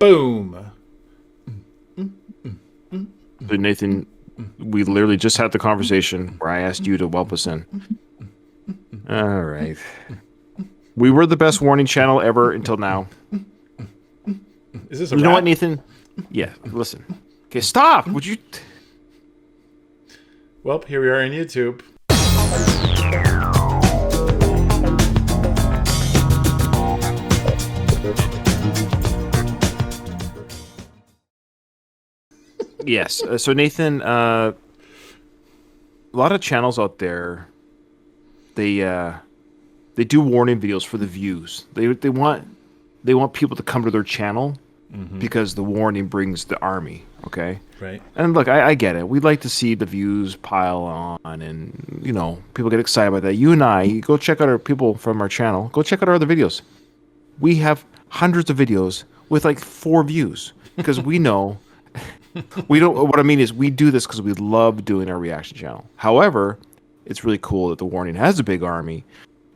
Boom. So Nathan, we literally just had the conversation where I asked you to whelp us in. All right. We were the best warning channel ever until now. Is this a You know rap? what, Nathan? Yeah, listen. Okay, stop. Would you? Well, here we are on YouTube. Yes. So Nathan, a lot of channels out there, they do warning videos for the views. They want people to come to their channel because the warning brings the army. Okay. Right. And look, I get it. We'd like to see the views pile on, and people get excited about that. You and I, go check out our people from our channel. Go check out our other videos. We have hundreds of videos with like 4 views because we know. We don't. What I mean is, we do this because we love doing our reaction channel. However, it's really cool that the warning has a big army,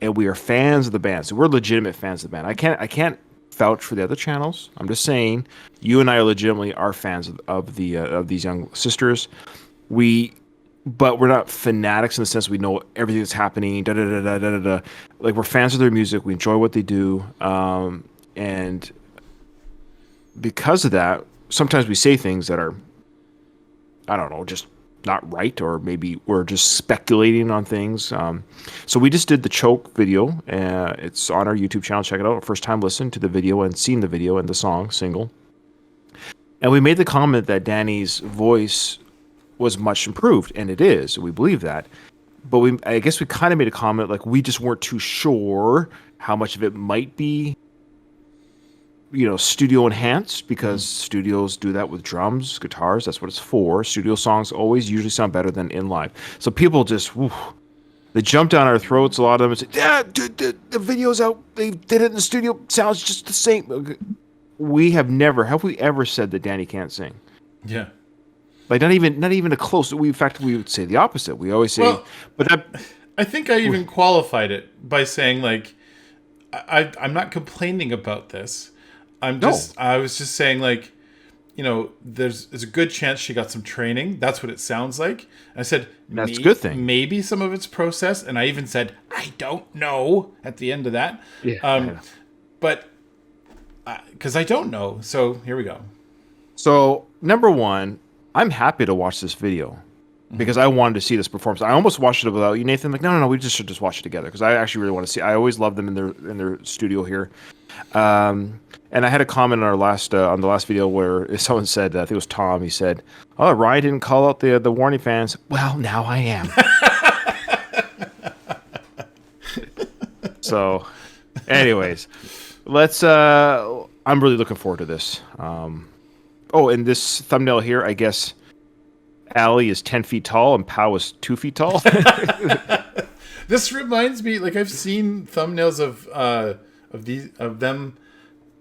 and we are fans of the band. So we're legitimate fans of the band. I can't vouch for the other channels. I'm just saying, you and I are legitimately fans of these young sisters. But we're not fanatics in the sense we know everything that's happening. Da da da da da da. Like, we're fans of their music. We enjoy what they do, and because of that, sometimes we say things that are, I don't know, just not right, or maybe we're just speculating on things. So we just did the choke video. It's on our YouTube channel. Check it out. First time listen to the video and seen the video and the song single. And we made the comment that Danny's voice was much improved, and it is. We believe that. But I guess we kind of made a comment like we just weren't too sure how much of it might be studio enhanced, because studios do that with drums, guitars. That's what it's for. Studio songs always usually sound better than in live. So people just, they jump down our throats, a lot of them, and say, yeah, dude, the video's out. They did it in the studio. Sounds just the same. Have we ever said that Danny can't sing? Yeah. Like, not even a close. In fact, we would say the opposite. We always say, I think I even qualified it by saying, like, I'm not complaining about this. I was just saying, like, there's a good chance she got some training. That's what it sounds like. And I said, that's a good thing. Maybe some of it's processed. And I even said, I don't know at the end of that. Yeah. But because I don't know. So here we go. So, number one, I'm happy to watch this video because I wanted to see this performance. I almost watched it without you, Nathan. Like, no, we should just watch it together because I actually really want to see. I always love them in their studio here. And I had a comment on on the last video where someone said, I think it was Tom. He said, "Oh, Ryan didn't call out the warning fans." Well, now I am. So, anyways, let's. I'm really looking forward to this. And this thumbnail here, I guess Allie is 10 feet tall and Pow is 2 feet tall. This reminds me, like, I've seen thumbnails of them,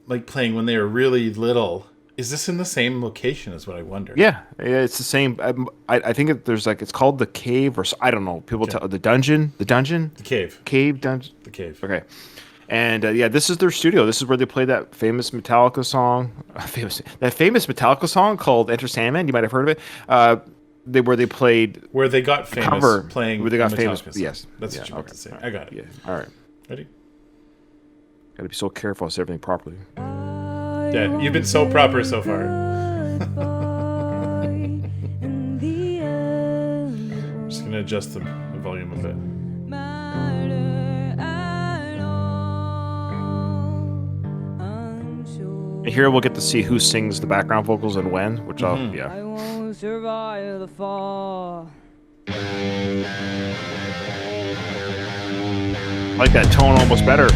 like, playing when they were really little. Is this in the same location? Is what I wonder. Yeah, it's the same. I think there's it's called the cave, or I don't know. People tell the dungeon, the cave dungeon. The cave. Okay. And this is their studio. This is where they play that famous Metallica song. That famous Metallica song called "Enter Sandman." You might have heard of it. Where they got famous cover, playing. Where they got famous. Song. Yes, that's what you meant to say. I got it. Yeah. All right. Ready? Got to be so careful. I say everything properly. Yeah, you've been so proper so far. I'm just gonna adjust the volume a bit. And here we'll get to see who sings the background vocals and when, which I won't survive the fall. I like that tone almost better.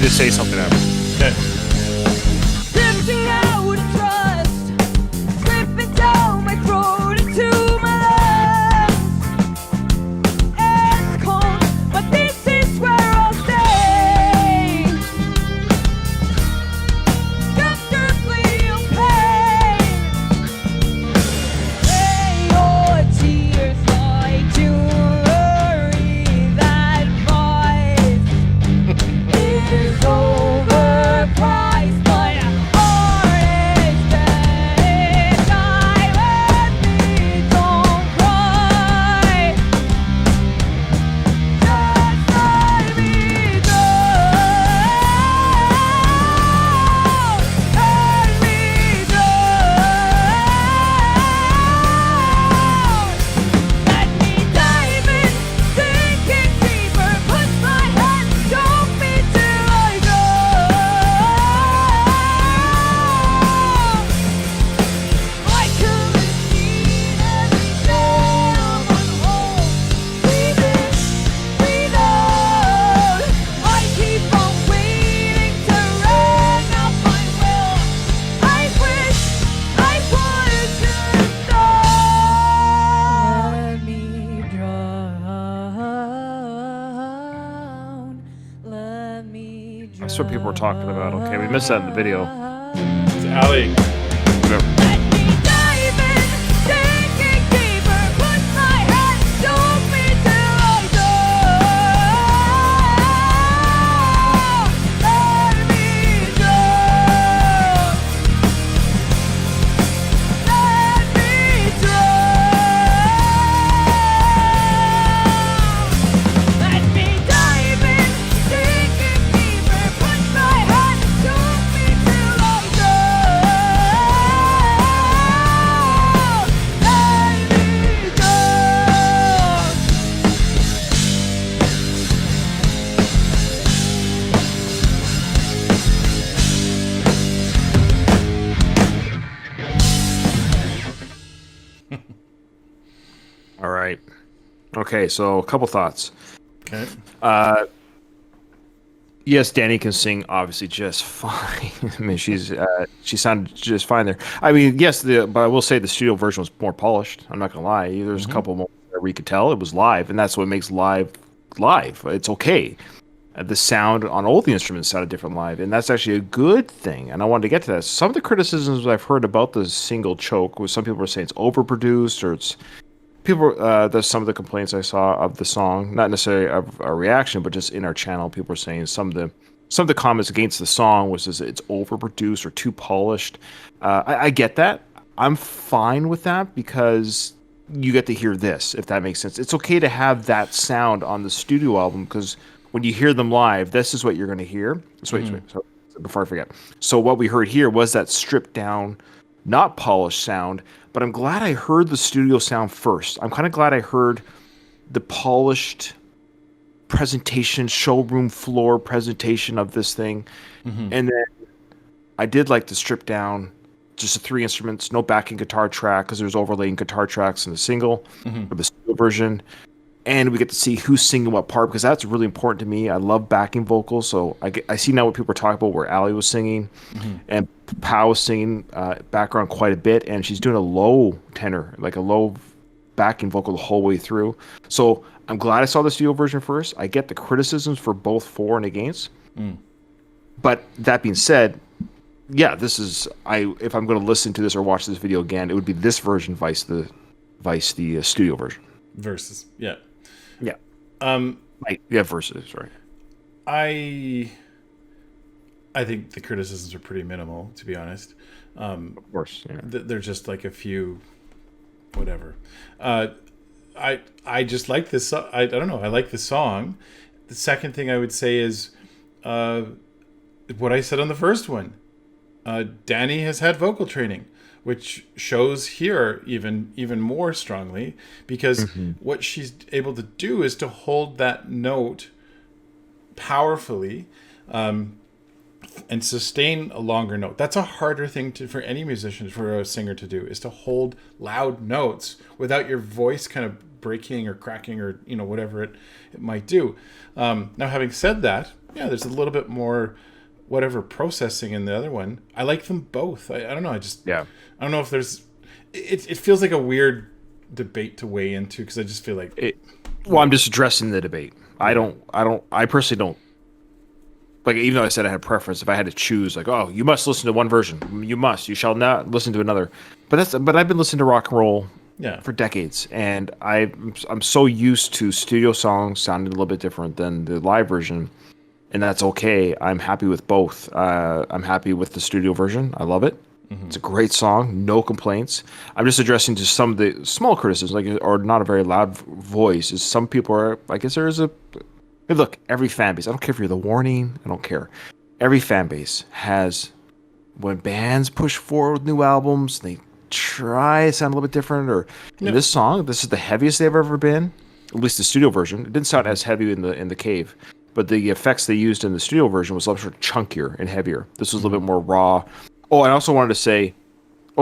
me to say something after. Okay. Drifting out of trust, slipping down my throat into my lungs. It's cold, but this is where I'll stay. Just to feel pain. Lay your tears like jewelry. That voice is overpriced, but art is dead. Let me, don't cry. Just let me go. Let me go. Let me dive in, sinking deeper. Push my head, choke me till I drown. I couldn't see every day I'm on hold. Breathe in, breathe out. I keep on waiting to run out my will. I wish I would just stop. Let me drown. Let me drown. That's what people were talking about. Okay, we missed that in the video. It's Allie. Whatever. Let me dive in, sinking deeper. Push my head, choke me till I drown. Let me drown. Let me drown. Let me dive in, sinking deeper. Push my head, choke me till I drown. Let me drown. All right. Okay, so a couple thoughts. Okay. Yes, Danny can sing obviously just fine. I mean, she sounded just fine there. I mean, yes, but I will say the studio version was more polished. I'm not gonna lie. There's a couple moments where you could tell it was live, and that's what makes live live. It's okay. The sound on all the instruments sounded different live, and that's actually a good thing. And I wanted to get to that. Some of the criticisms I've heard about the single choke was some people were saying it's overproduced or it's there's some of the complaints I saw of the song, not necessarily of our reaction, but just in our channel, people were saying some of the comments against the song was that it's overproduced or too polished. I get that. I'm fine with that because you get to hear this, if that makes sense. It's okay to have that sound on the studio album because when you hear them live, this is what you're going to hear. So wait, so before I forget. So what we heard here was that stripped down, not polished sound, but I'm glad I heard the studio sound first. I'm kind of glad I heard the polished presentation, showroom floor presentation of this thing. And then I did like the stripped down, just the 3 instruments, no backing guitar track because there's overlaying guitar tracks in the single or the studio version. And we get to see who's singing what part because that's really important to me. I love backing vocals, so I see now what people are talking about where Allie was singing and Pow was singing background quite a bit, and she's doing a low tenor, like a low backing vocal the whole way through. So I'm glad I saw the studio version first. I get the criticisms for both for and against. But that being said, yeah, this is if I'm going to listen to this or watch this video again, it would be this version vice the studio version. Versus, yeah. Versus, right. I think the criticisms are pretty minimal, to be honest. Of course, yeah. They're just like a few, whatever. I just like this. I don't know. I like the song. The second thing I would say is what I said on the first one. Danny has had vocal training, which shows here even more strongly because what she's able to do is to hold that note powerfully and sustain a longer note. That's a harder thing for any musician, for a singer to do, is to hold loud notes without your voice kind of breaking or cracking or whatever it might do. Now, having said that, yeah, there's a little bit more whatever processing in the other one. I like them both. I don't know. I don't know if there's. It feels like a weird debate to weigh into because I just feel like Well, I'm just addressing the debate. I personally don't. Like, even though I said I had a preference, if I had to choose, like, oh, you must listen to one version. You shall not listen to another. But I've been listening to rock and roll for decades, and I'm so used to studio songs sounding a little bit different than the live version, and that's okay. I'm happy with both. I'm happy with the studio version. I love it. It's a great song, no complaints. I'm just addressing just some of the small criticisms, like, or not a very loud voice. Is some people are, I guess there is a. Hey, look, every fan base. I don't care if you're the Warning. I don't care. Every fan base has, when bands push forward with new albums, they try to sound a little bit different. Or in this song, this is the heaviest they've ever been. At least the studio version. It didn't sound as heavy in the cave, but the effects they used in the studio version was a little bit chunkier and heavier. This was a little bit more raw. Oh, I also wanted to say,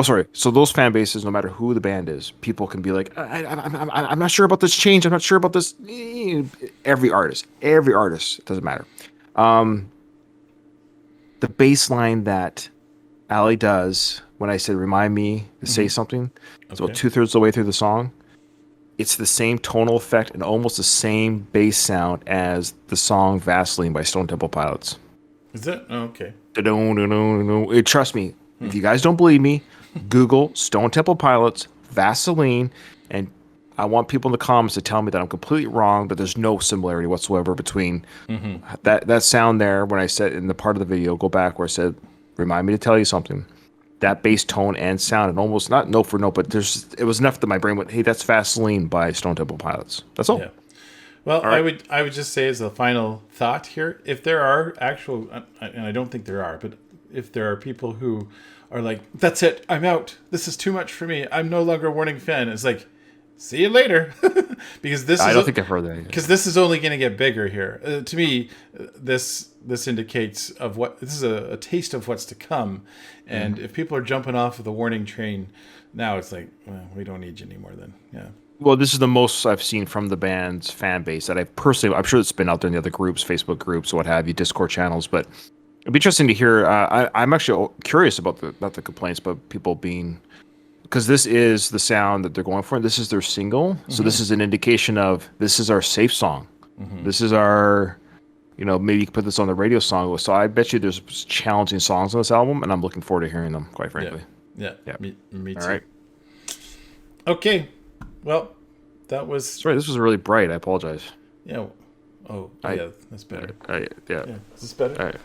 sorry. So those fan bases, no matter who the band is, people can be like, I'm not sure about this change. I'm not sure about this. Every artist, it doesn't matter. The bass line that Ali does when I said, remind me to say something, it's about 2/3 of the way through the song. It's the same tonal effect and almost the same bass sound as the song Vaseline by Stone Temple Pilots. Is it? Oh, okay. Trust me, if you guys don't believe me, Google Stone Temple Pilots, Vaseline, and I want people in the comments to tell me that I'm completely wrong, that there's no similarity whatsoever between that sound there when I said in the part of the video, go back where I said, remind me to tell you something. That bass tone and sound, and almost not note for note, but it was enough that my brain went, hey, that's Vaseline by Stone Temple Pilots. That's all. Yeah. Well, right. I would just say as a final thought here, if there are actual, and I don't think there are, but if there are people who are like, that's it, I'm out. This is too much for me. I'm no longer a Warning fan. It's like, see you later, because I don't think I've heard that. Because this is only going to get bigger here. To me, this indicates this is a taste of what's to come. And if people are jumping off of the Warning train now, it's like, well, we don't need you anymore. Then, yeah. Well, this is the most I've seen from the band's fan base that I've personally. I'm sure it's been out there in the other groups, Facebook groups, what have you, Discord channels. But it'd be interesting to hear. I'm actually curious about not the complaints, but people being, because this is the sound that they're going for. This is their single, so this is an indication of this is our safe song. This is our, maybe you can put this on the radio song. So I bet you there's challenging songs on this album, and I'm looking forward to hearing them. Quite frankly. Yeah. Me too. All right. Okay. Well, that was. Sorry, this was really bright. I apologize. Yeah. Oh, yeah, that's better. Yeah. Is this better? All right.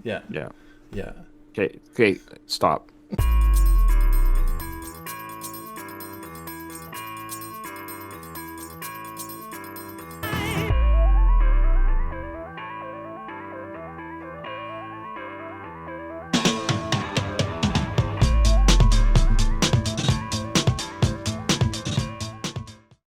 Yeah. Yeah. Yeah. Okay. Stop.